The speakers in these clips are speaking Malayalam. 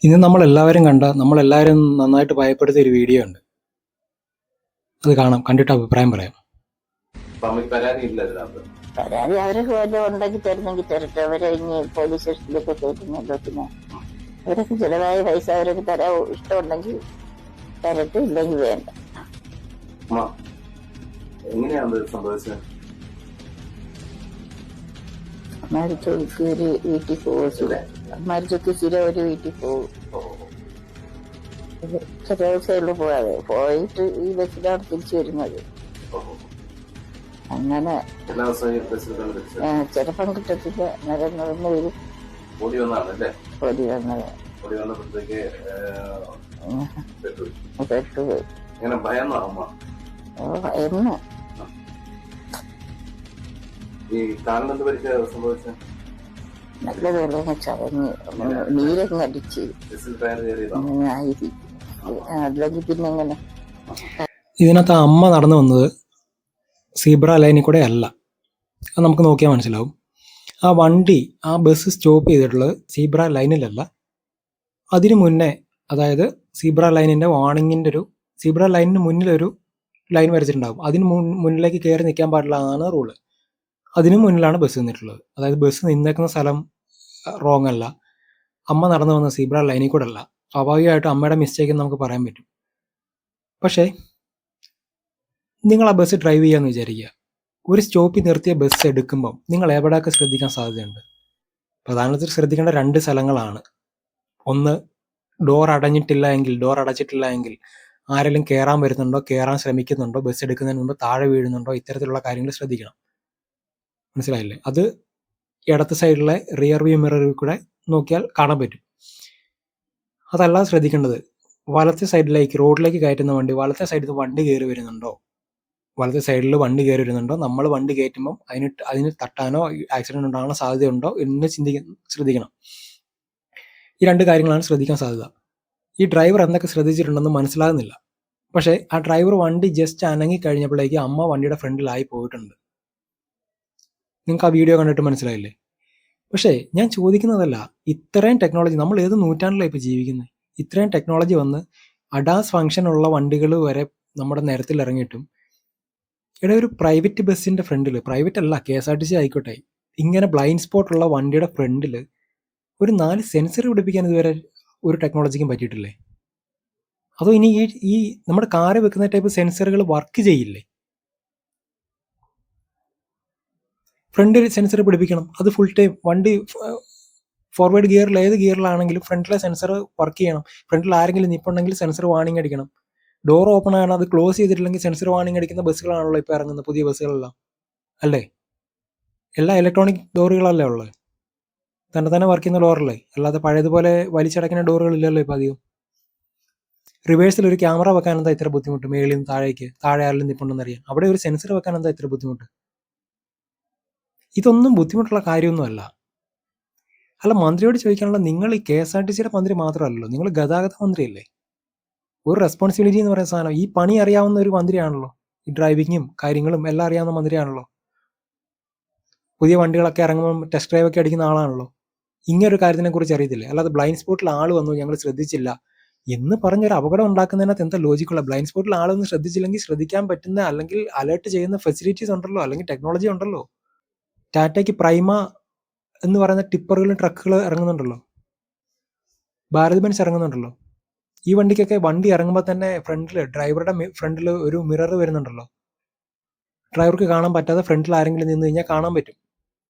ഇന്ന് നമ്മളെല്ലാവരും കണ്ട നമ്മളെല്ലാവരും നന്നായിട്ട് ഭയപ്പെടുത്തിയ ഒരു വീഡിയോ ഉണ്ട്. അത് കാണാം, കണ്ടിട്ട് അഭിപ്രായം പറയാം. പരാതി അവരൊക്കെ വല്ലതും ഉണ്ടെങ്കിൽ തരുന്നെങ്കിൽ തരട്ടെ. അവരെ ഇനി പോലീസ് സ്റ്റേഷനിലൊക്കെ കയറ്റുന്നല്ലോ. പിന്നെ അവരൊക്കെ ചിലവായ പൈസ അവരൊക്കെ തരാൻ ഇഷ്ടമുണ്ടെങ്കിൽ തരട്ടെ, ഇല്ലെങ്കിൽ വേണ്ട. മരിച്ചൊക്കെ ഒരു വീട്ടിൽ പോകും. മരിച്ചൊക്കെ സ്ഥിരം ഒരു വീട്ടിൽ പോകും. ചില ദിവസമുള്ളൂ പോകാതെ പോയിട്ട് ഈ ബസ്സിലാണ് തിരിച്ചു വരുന്നത്. അങ്ങനെ ചിലപ്പം കിട്ടത്തില്ല. നടന്നു വരും. ഓടി വന്നത് പെട്ടുപോയി. എന്ന് നല്ലതുപോലെ ചതഞ്ഞ് നീരങ്ങ് അടിച്ച് ആയിരിക്കും. അല്ലെങ്കിൽ പിന്നെ എങ്ങനെ? ഇതിനകത്ത് അമ്മ നടന്നു വന്നത് സീബ്ര ലൈനിൽ കൂടെ അല്ല, അത് നമുക്ക് നോക്കിയാൽ മനസ്സിലാവും. ആ ബസ് സ്റ്റോപ്പ് ചെയ്തിട്ടുള്ളത് സീബ്ര ലൈനിലല്ല, അതിനു മുന്നേ. അതായത് സീബ്ര ലൈനിന് മുന്നിലൊരു ലൈൻ വരച്ചിട്ടുണ്ടാകും. അതിന് മുന്നിലേക്ക് കയറി നിൽക്കാൻ പാടില്ല എന്നാണ് റൂള്. അതിനു മുന്നിലാണ് ബസ് നിന്നിട്ടുള്ളത്. അതായത് ബസ് നിന്നേക്കുന്ന സ്ഥലം റോങ് അല്ല. അമ്മ നടന്നു വന്ന സീബ്ര ലൈനിൽ കൂടെ അല്ല. സ്വാഭാവികമായിട്ടും അമ്മയുടെ മിസ്റ്റേക്ക് എന്ന് നമുക്ക് പറയാൻ പറ്റും. പക്ഷേ നിങ്ങൾ ആ ബസ് ഡ്രൈവ് ചെയ്യാന്ന് വിചാരിക്കുക. ഒരു സ്റ്റോപ്പിൽ നിർത്തിയ ബസ് എടുക്കുമ്പം നിങ്ങൾ എവിടെയൊക്കെ ശ്രദ്ധിക്കാൻ സാധ്യതയുണ്ട്? പ്രധാനത്തിൽ ശ്രദ്ധിക്കേണ്ട 2 സ്ഥലങ്ങളാണ്. ഒന്ന്, ഡോർ അടച്ചിട്ടില്ല എങ്കിൽ ആരെങ്കിലും കയറാൻ വരുന്നുണ്ടോ, കയറാൻ ശ്രമിക്കുന്നുണ്ടോ, ബസ് എടുക്കുന്നതിന് മുമ്പ് താഴെ വീഴുന്നുണ്ടോ, ഇത്തരത്തിലുള്ള കാര്യങ്ങൾ ശ്രദ്ധിക്കണം. മനസ്സിലായില്ലേ? അത് ഇടത്ത് സൈഡിലെ റിയർ വ്യൂ മിററിൽ കൂടെ നോക്കിയാൽ കാണാൻ പറ്റും. അതല്ലാതെ ശ്രദ്ധിക്കേണ്ടത്, വലത്തെ സൈഡിലേക്ക് റോഡിലേക്ക് കയറ്റുന്ന വലത്തെ സൈഡിൽ വണ്ടി കയറി വരുന്നുണ്ടോ, നമ്മൾ വണ്ടി കയറ്റുമ്പം അതിന് തട്ടാനോ ആക്സിഡന്റ് ഉണ്ടാകാൻ സാധ്യതയുണ്ടോ എന്ന് ശ്രദ്ധിക്കണം. ഈ 2 കാര്യങ്ങളാണ് ശ്രദ്ധിക്കാൻ സാധ്യത. ഈ ഡ്രൈവർ എന്തൊക്കെ ശ്രദ്ധിച്ചിട്ടുണ്ടെന്ന് മനസ്സിലാകുന്നില്ല. പക്ഷേ ആ ഡ്രൈവർ വണ്ടി ജസ്റ്റ് അനങ്ങി കഴിഞ്ഞപ്പോഴേക്ക് അമ്മ വണ്ടിയുടെ ഫ്രണ്ടിലായി പോയിട്ടുണ്ട്. നിങ്ങൾക്ക് ആ വീഡിയോ കണ്ടിട്ട് മനസ്സിലായില്ലേ? പക്ഷേ ഞാൻ ചോദിക്കുന്നതല്ല, ഇത്രയും ടെക്നോളജി, നമ്മൾ ഏത് നൂറ്റാണ്ടിലാണ് ഇപ്പോൾ ജീവിക്കുന്നത്? ഇത്രയും ടെക്നോളജി വന്ന് അഡാസ് ഫംഗ്ഷൻ ഉള്ള വണ്ടികൾ വരെ നമ്മുടെ നിരത്തിൽ ഇറങ്ങിയിട്ടും ഒരു പ്രൈവറ്റ് ബസ്സിന്റെ ഫ്രണ്ടിൽ, പ്രൈവറ്റ് അല്ല, KSRTC ആയിക്കോട്ടെ, ഇങ്ങനെ ബ്ലൈൻഡ് സ്പോട്ട് ഉള്ള വണ്ടിയുടെ ഫ്രണ്ടിൽ ഒരു 4 സെൻസർ പിടിപ്പിക്കാൻ ഇതുവരെ ഒരു ടെക്നോളജിക്കും പറ്റിയിട്ടില്ലേ? അതോ ഇനി ഈ നമ്മുടെ കാറ് വെക്കുന്ന ടൈപ്പ് സെൻസറുകൾ വർക്ക് ചെയ്യില്ലേ? ഫ്രണ്ടിൽ സെൻസർ പിടിപ്പിക്കണം. അത് ഫുൾ ടൈം വണ്ടി ഫോർവേഡ് ഗിയറിൽ, ഏത് ഗിയറിലാണെങ്കിലും ഫ്രണ്ടിലെ സെൻസർ വർക്ക് ചെയ്യണം. ഫ്രണ്ടിൽ ആരെങ്കിലും നിൽപ്പുണ്ടെങ്കിൽ സെൻസർ വാണിംഗ് അടിക്കണം. ഡോർ ഓപ്പൺ ആണ്, അത് ക്ലോസ് ചെയ്തിട്ടില്ലെങ്കിൽ സെൻസർ വാണിംഗ് അടിക്കുന്ന ബസ്സുകളാണല്ലോ ഇപ്പോൾ ഇറങ്ങുന്ന പുതിയ ബസ്സുകളെല്ലാം, അല്ലേ? എല്ലാം ഇലക്ട്രോണിക് ഡോറുകളല്ലേ ഉള്ളത്, തന്നെ വർക്ക് ചെയ്യുന്ന ഡോറല്ലേ, അല്ലാതെ പഴയതുപോലെ വലിച്ചടക്കുന്ന ഡോറുകളില്ലല്ലോ ഇപ്പോൾ അധികം. റിവേഴ്സിൽ ഒരു ക്യാമറ വെക്കാൻ എന്താ ഇത്ര ബുദ്ധിമുട്ട്? മേളിൽ നിന്ന് താഴെ ആരെങ്കിലും നിൽപ്പുണ്ടെന്ന് അറിയാം. അവിടെ ഒരു സെൻസർ വെക്കാൻ എന്താ ഇത്ര ബുദ്ധിമുട്ട്? ഇതൊന്നും ബുദ്ധിമുട്ടുള്ള കാര്യമൊന്നുമല്ല. അല്ല, മന്ത്രിയോട് ചോദിക്കാനുള്ള, നിങ്ങൾ ഈ KSRTCയുടെ മന്ത്രി മാത്രമല്ലല്ലോ, നിങ്ങൾ ഗതാഗത മന്ത്രിയല്ലേ? ഒരു റെസ്പോൺസിബിലിറ്റി എന്ന് പറയുന്ന സാധനം, ഈ പണി അറിയാവുന്ന ഒരു മന്ത്രിയാണല്ലോ. ഈ ഡ്രൈവിങ്ങും കാര്യങ്ങളും എല്ലാം അറിയാവുന്ന മന്ത്രിയാണല്ലോ. പുതിയ വണ്ടികളൊക്കെ ഇറങ്ങുമ്പോൾ ടെസ്റ്റ് ഡ്രൈവ് ഒക്കെ അടിക്കുന്ന ആളാണല്ലോ. ഇങ്ങനൊരു കാര്യത്തിനെ കുറിച്ച് അറിയത്തില്ലേ? അല്ലാതെ ബ്ലൈൻഡ് സ്പോട്ടിൽ ആൾ വന്നു ഞങ്ങൾ ശ്രദ്ധിച്ചില്ല എന്ന് പറഞ്ഞൊരു അപകടം ഉണ്ടാക്കുന്നതിനകത്ത് എന്താ ലോജിക്കുള്ള? ബ്ലൈൻഡ് സ്പോട്ടിൽ ആളൊന്നും ശ്രദ്ധിച്ചില്ലെങ്കിൽ ശ്രദ്ധിക്കാൻ പറ്റുന്ന, അല്ലെങ്കിൽ അലേർട്ട് ചെയ്യുന്ന ഫെസിലിറ്റീസ് ഉണ്ടല്ലോ, അല്ലെങ്കിൽ ടെക്നോളജി ഉണ്ടല്ലോ. ടാറ്റയ്ക്ക് പ്രൈമ എന്ന് പറയുന്ന ടിപ്പറുകളും ട്രക്കുകൾ ഇറങ്ങുന്നുണ്ടല്ലോ, ഭാരത് ബെൻസ് ഇറങ്ങുന്നുണ്ടല്ലോ. ഈ വണ്ടിക്കൊക്കെ വണ്ടി ഇറങ്ങുമ്പോൾ തന്നെ ഡ്രൈവറുടെ ഫ്രണ്ടിൽ ഒരു മിറർ വരുന്നുണ്ടല്ലോ. ഡ്രൈവർക്ക് കാണാൻ പറ്റാതെ ഫ്രണ്ടിൽ ആരെങ്കിലും നിന്ന് കഴിഞ്ഞാൽ കാണാൻ പറ്റും.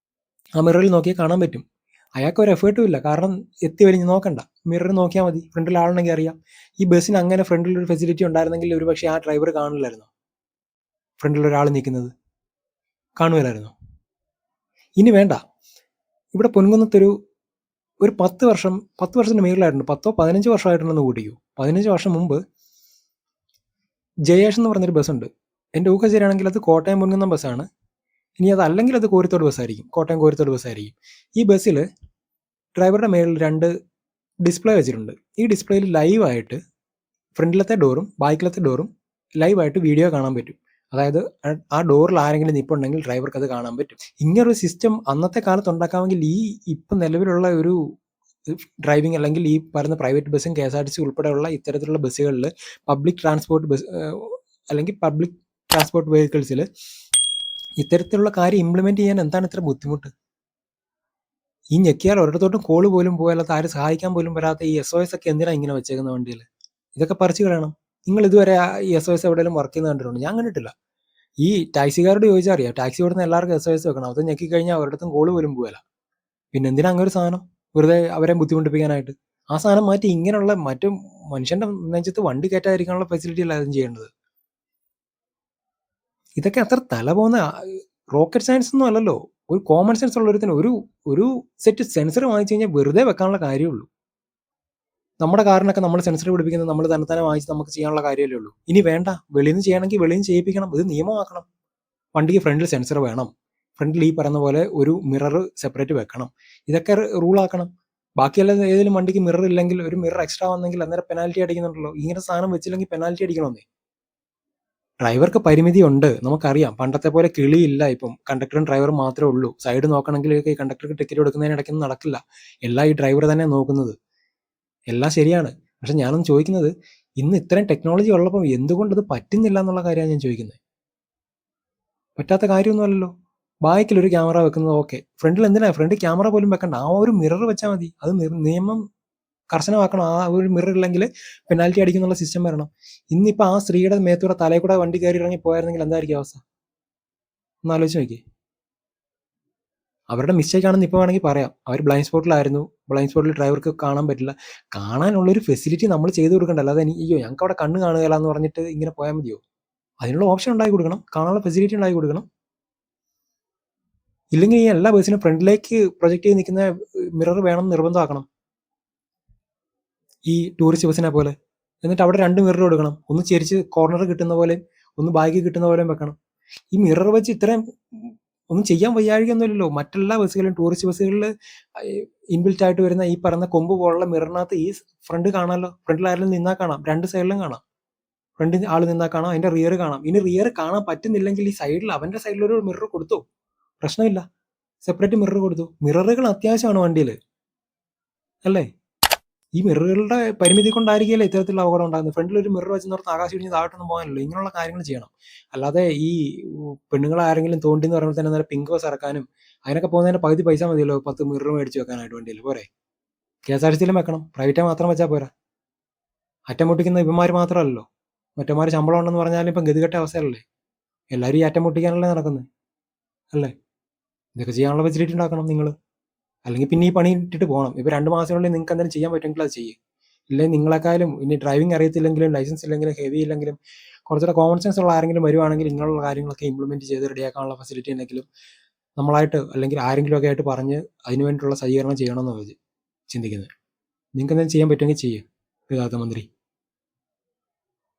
ആ മിററിൽ നോക്കിയാൽ കാണാൻ പറ്റും. അയാൾക്ക് ഒരു എഫേർട്ടും ഇല്ല, കാരണം എത്തി വലിഞ്ഞ് നോക്കണ്ട, മിറർ നോക്കിയാൽ മതി. ഫ്രണ്ടിൽ ആളുണ്ടെങ്കിൽ അറിയാം. ഈ ബസ്സിന് അങ്ങനെ ഫ്രണ്ടിൽ ഒരു ഫെസിലിറ്റി ഉണ്ടായിരുന്നെങ്കിൽ ഒരു പക്ഷേ ആ ഡ്രൈവർ കാണില്ലായിരുന്നോ? ഫ്രണ്ടിൽ ഒരാൾ നിൽക്കുന്നത് കാണുകയില്ലായിരുന്നോ? ഇനി വേണ്ട, ഇവിടെ പൊൻകുന്നത്തൊരു 10 വർഷത്തിന് മേളിലായിട്ടുണ്ട്, 10-15 വർഷമായിട്ടുണ്ടെന്ന് കൂട്ടിക്കോ. 15 വർഷം മുമ്പ് ജയേഷ് എന്ന് പറഞ്ഞൊരു ബസ്സുണ്ട്. എൻ്റെ ഊഹ ശരിയാണെങ്കിൽ അത് കോട്ടയം പൊൻകുന്നം ബസ്സാണ്. ഇനി അതല്ലെങ്കിൽ അത് കോഴിക്കോട് ബസ്സായിരിക്കും, കോട്ടയം കോഴിക്കോട് ബസ്സായിരിക്കും. ഈ ബസ്സിൽ ഡ്രൈവറുടെ മേളിൽ 2 ഡിസ്പ്ലേ വെച്ചിട്ടുണ്ട്. ഈ ഡിസ്പ്ലേയിൽ ലൈവായിട്ട് ഫ്രണ്ടിലത്തെ ഡോറും ബാക്കിലത്തെ ഡോറും ലൈവായിട്ട് വീഡിയോ കാണാൻ പറ്റും. അതായത് ആ ഡോറിൽ ആരെങ്കിലും നിൽപ്പുണ്ടെങ്കിൽ ഡ്രൈവർക്ക് അത് കാണാൻ പറ്റും. ഇങ്ങനൊരു സിസ്റ്റം അന്നത്തെ കാലത്ത് ഉണ്ടാക്കാമെങ്കിൽ ഈ ഇപ്പം നിലവിലുള്ള ഒരു ഡ്രൈവിംഗ് അല്ലെങ്കിൽ ഈ പറയുന്ന പ്രൈവറ്റ് ബസ്സും KSRTC ഉൾപ്പെടെയുള്ള ഇത്തരത്തിലുള്ള ബസ്സുകളിൽ പബ്ലിക് ട്രാൻസ്പോർട്ട് ബസ് അല്ലെങ്കിൽ പബ്ലിക് ട്രാൻസ്പോർട്ട് വെഹിക്കിൾസിൽ ഇത്തരത്തിലുള്ള കാര്യം ഇംപ്ലിമെന്റ് ചെയ്യാൻ എന്താണ് ഇത്ര ബുദ്ധിമുട്ട്? ഈ ഞെക്കിയാൽ ഒരിടത്തോട്ടും കോള് പോലും പോയാലത്ത് ആരും സഹായിക്കാൻ പോലും വരാത്ത ഈ SOS ഒക്കെ എന്തിനാ ഇങ്ങനെ വെച്ചേക്കുന്ന വണ്ടിയിൽ? ഇതൊക്കെ പറിച്ചു കളയണം. നിങ്ങൾ ഇതുവരെ ഈ SOS എവിടെയെങ്കിലും വർക്ക് ചെയ്യുന്ന കണ്ടിട്ടുണ്ടോ? ഞാൻ കണ്ടിട്ടില്ല. ഈ ടാക്സിക്കാരോട് ചോദിച്ചാൽ അറിയാം, ടാക്സി ഓടുന്ന എല്ലാവർക്കും SOS വെക്കണം. അത് ഞെക്കി കഴിഞ്ഞാൽ ഒരിടത്തും കോള് പോലും പോകല. പിന്നെ എന്തിനാ അങ്ങനെ ഒരു സാധനം വെറുതെ അവരെ ബുദ്ധിമുട്ടിപ്പിക്കാനായിട്ട്? ആ സാധനം മാറ്റി ഇങ്ങനെയുള്ള മറ്റു മനുഷ്യന്റെ നെഞ്ചത്ത് വണ്ടി കയറ്റാതിരിക്കാനുള്ള ഫെസിലിറ്റി അല്ല അതും ചെയ്യേണ്ടത്. ഇതൊക്കെ അത്ര തല പോകുന്ന റോക്കറ്റ് സയൻസ് ഒന്നും അല്ലല്ലോ. ഒരു കോമൺ സെൻസ് ഉള്ള ഒരു സെറ്റ് സെൻസർ വാങ്ങിച്ചു കഴിഞ്ഞാൽ വെറുതെ വെക്കാനുള്ള കാര്യമുള്ളൂ. നമ്മുടെ കാറിനൊക്കെ നമ്മൾ സെൻസർ പിടിപ്പിക്കുന്നത് നമ്മൾ തന്നെ വാങ്ങിച്ച് നമുക്ക് ചെയ്യാനുള്ള കാര്യമല്ലേ ഉള്ളൂ. ഇനി വേണ്ട, വെളിയിൽ നിന്ന് ചെയ്യണമെങ്കിൽ വെളിയിൽ നിന്ന് ചെയ്യിപ്പിക്കണം. ഇത് നിയമമാക്കണം. വണ്ടിക്ക് ഫ്രണ്ടിൽ സെൻസർ വേണം, ഫ്രണ്ടിൽ ഈ പറയുന്ന പോലെ ഒരു മിറർ സെപ്പറേറ്റ് വെക്കണം. ഇതൊക്കെ റൂളാക്കണം. ബാക്കിയല്ല ഏതെങ്കിലും വണ്ടിക്ക് മിറർ ഇല്ലെങ്കിൽ ഒരു മിറർ എക്സ്ട്രാ വന്നെങ്കിൽ അന്നേരം പെനാൽറ്റി അടിക്കുന്നുണ്ടല്ലോ. ഇങ്ങനെ സാധനം വെച്ചില്ലെങ്കിൽ പെനാൽറ്റി അടിക്കണമെന്നേ. ഡ്രൈവർക്ക് പരിമിതി ഉണ്ട്, നമുക്കറിയാം. പണ്ടത്തെ പോലെ കിളിയില്ല. ഇപ്പം കണ്ടക്ടറും ഡ്രൈവറും മാത്രമേ ഉള്ളൂ. സൈഡ് നോക്കണമെങ്കിലൊക്കെ ഈ കണ്ടക്ടർക്ക് ടിക്കറ്റ് കൊടുക്കുന്നതിനിടയ്ക്കൊന്നും നടക്കില്ല. എല്ലാം ഈ ഡ്രൈവർ തന്നെ നോക്കുന്നത്. എല്ലാം ശരിയാണ്. പക്ഷെ ഞാനൊന്ന് ചോദിക്കുന്നത്, ഇന്ന് ഇത്രയും ടെക്നോളജി ഉള്ളപ്പോൾ എന്തുകൊണ്ട് ഇത് പറ്റുന്നില്ല എന്നുള്ള കാര്യമാണ് ഞാൻ ചോദിക്കുന്നത്. പറ്റാത്ത കാര്യമൊന്നുമല്ലല്ലോ. ബാക്കിൽ ഒരു ക്യാമറ വെക്കുന്നത് ഓക്കെ, ഫ്രണ്ടിൽ എന്തിനാ? ഫ്രണ്ടിൽ ക്യാമറ പോലും വെക്കണ്ട, ആ ഒരു മിറർ വെച്ചാൽ മതി. അത് നിയമം കർശനമാക്കണം. ആ ഒരു മിറർ ഇല്ലെങ്കിൽ പെനാൽറ്റി അടിക്കുന്നുള്ള സിസ്റ്റം വരണം. ഇന്നിപ്പോൾ ആ സ്ത്രീയുടെ മേത്തൂടെ തലയിൽ കൂടെ വണ്ടി കയറി ഇറങ്ങി പോയായിരുന്നെങ്കിൽ എന്തായിരിക്കും അവസ്ഥ? ഒന്ന് ആലോചിച്ച് നോക്കിയേ. അവരുടെ മിസ്റ്റേക്ക് ആണെന്ന് ഇപ്പോൾ വേണമെങ്കിൽ പറയാം. അവർ ബ്ലൈൻഡ് സ്പോട്ടിലായിരുന്നു. ബ്ലൈൻഡ് സ്പോട്ടിൽ ഡ്രൈവർക്ക് കാണാൻ പറ്റില്ല. കാണാനുള്ളൊരു ഫെസിലിറ്റി നമ്മൾ ചെയ്തു കൊടുക്കണ്ട. അല്ലാതെ അയ്യോ ഞങ്ങൾക്ക് അവിടെ കണ്ണ് കാണുകയില്ല എന്ന് പറഞ്ഞിട്ട് ഇങ്ങനെ പോയാൽ മതിയോ? അതിനുള്ള ഓപ്ഷൻ ഉണ്ടാക്കി കൊടുക്കണം, കാണാനുള്ള ഫെസിലിറ്റി ഉണ്ടാക്കി കൊടുക്കണം. ഇല്ലെങ്കിൽ ഈ എല്ലാ ബസ്സിനും ഫ്രണ്ടിലേക്ക് പ്രൊജക്ട് ചെയ്ത് നിൽക്കുന്ന മിറർ വേണം നിർബന്ധമാക്കണം, ഈ ടൂറിസ്റ്റ് ബസ്സിനെ പോലെ. എന്നിട്ട് അവിടെ 2 മിറർ കൊടുക്കണം. ഒന്ന് ചെരിച്ച് കോർണർ കിട്ടുന്ന പോലെ, ഒന്ന് ബാഗ് കിട്ടുന്ന പോലെയും വെക്കണം. ഈ മിറർ വെച്ച് ഇത്രയും ഒന്നും ചെയ്യാൻ വയ്യാഴികയൊന്നുമില്ലല്ലോ. മറ്റെല്ലാ ബസ്സുകളിലും, ടൂറിസ്റ്റ് ബസ്സുകളിൽ ഇൻബിൽറ്റ് ആയിട്ട് വരുന്ന ഈ പറയുന്ന കൊമ്പ് പോലുള്ള മിററിനകത്ത് ഈ ഫ്രണ്ട് കാണാമല്ലോ. ഫ്രണ്ടിൽ ആരെങ്കിലും നിന്നാൽ കാണാം, 2 സൈഡിലും കാണാം. ഫ്രണ്ടിൽ ആൾ നിന്നാൽ കാണാം, അതിന്റെ റിയർ കാണാം. ഇനി റിയർ കാണാൻ പറ്റുന്നില്ലെങ്കിൽ ഈ സൈഡിൽ അവന്റെ സൈഡിൽ ഒരു മിറർ കൊടുത്തു, പ്രശ്നമില്ല. സെപ്പറേറ്റ് മിറർ കൊടുത്തു. മിററുകൾ അത്യാവശ്യമാണ് വണ്ടിയിൽ, അല്ലേ? ഈ മിററുകളുടെ പരിമിതി കൊണ്ടായിരിക്കില്ല ഇത്തരത്തിലുള്ള അപകടം ഉണ്ടാകുന്നത്. ഫ്രണ്ടിൽ ഒരു മിറർ വെച്ച് നിർത്ത് ആകാശം ഇടിഞ്ഞ് താഴോട്ടൊന്നും പോകാനല്ലോ. ഇങ്ങനെയുള്ള കാര്യങ്ങൾ ചെയ്യണം. അല്ലാതെ ഈ പെണ്ണുങ്ങളെ ആരെങ്കിലും തോണ്ടി എന്ന് പറയുമ്പോൾ തന്നെ പിങ്ക് ബസ് ഇറക്കാനും അതിനൊക്കെ പോകുന്നതിന്റെ പകുതി പൈസ മതിയല്ലോ 10 മിറർ മേടിച്ച് വെക്കാനായിട്ട് വണ്ടിയിൽ. പോരെ? KSRTCയിലും വെക്കണം. പ്രൈവറ്റ് മാത്രം വെച്ചാൽ പോരാ. അറ്റം മുട്ടിക്കുന്ന ഇവന്മാർ മാത്രമല്ലല്ലോ, മറ്റന്മാർ ശമ്പളം ഉണ്ടെന്ന് പറഞ്ഞാലും ഇപ്പം ഗതികെട്ട അവസ്ഥയല്ലേ. എല്ലാവരും ഈ അറ്റം മുട്ടിക്കാനല്ലേ നടക്കുന്നത്, അല്ലേ? ഇതൊക്കെ ചെയ്യാനുള്ള ഫെസിലിറ്റി ഉണ്ടാക്കണം നിങ്ങൾ. അല്ലെങ്കിൽ പിന്നെ ഈ പണി ഇട്ടിട്ട് പോകണം. ഇപ്പോൾ 2 മാസത്തിനുള്ളിൽ നിങ്ങൾക്ക് എന്തെങ്കിലും ചെയ്യാൻ പറ്റുമെങ്കിൽ അത് ചെയ്യും. ഇല്ലെങ്കിൽ നിങ്ങളെക്കാളും ഇനി ഡ്രൈവിംഗ് അറിയത്തില്ലെങ്കിലും ലൈസൻസ് ഇല്ലെങ്കിലും ഹെവി ഇല്ലെങ്കിലും കുറച്ചുകൂടെ കോമൺ സെൻസ് ഉള്ള ആരെങ്കിലും വരുവാണെങ്കിൽ ഇങ്ങനെയുള്ള കാര്യങ്ങളൊക്കെ ഇംപ്ലിമെന്റ് ചെയ്ത് റെഡിയാക്കാനുള്ള ഫെസിലിറ്റി ഉണ്ടെങ്കിലും നമ്മളായിട്ട് അല്ലെങ്കിൽ ആരെങ്കിലും ഒക്കെ ആയിട്ട് പറഞ്ഞ് അതിന് വേണ്ടിയിട്ടുള്ള സജ്ജീകരണം ചെയ്യണമെന്ന് ചിന്തിക്കുന്നത്. നിങ്ങൾക്ക് എന്തെങ്കിലും ചെയ്യാൻ പറ്റുമെങ്കിൽ ചെയ്യും ഗതാഗത മന്ത്രി.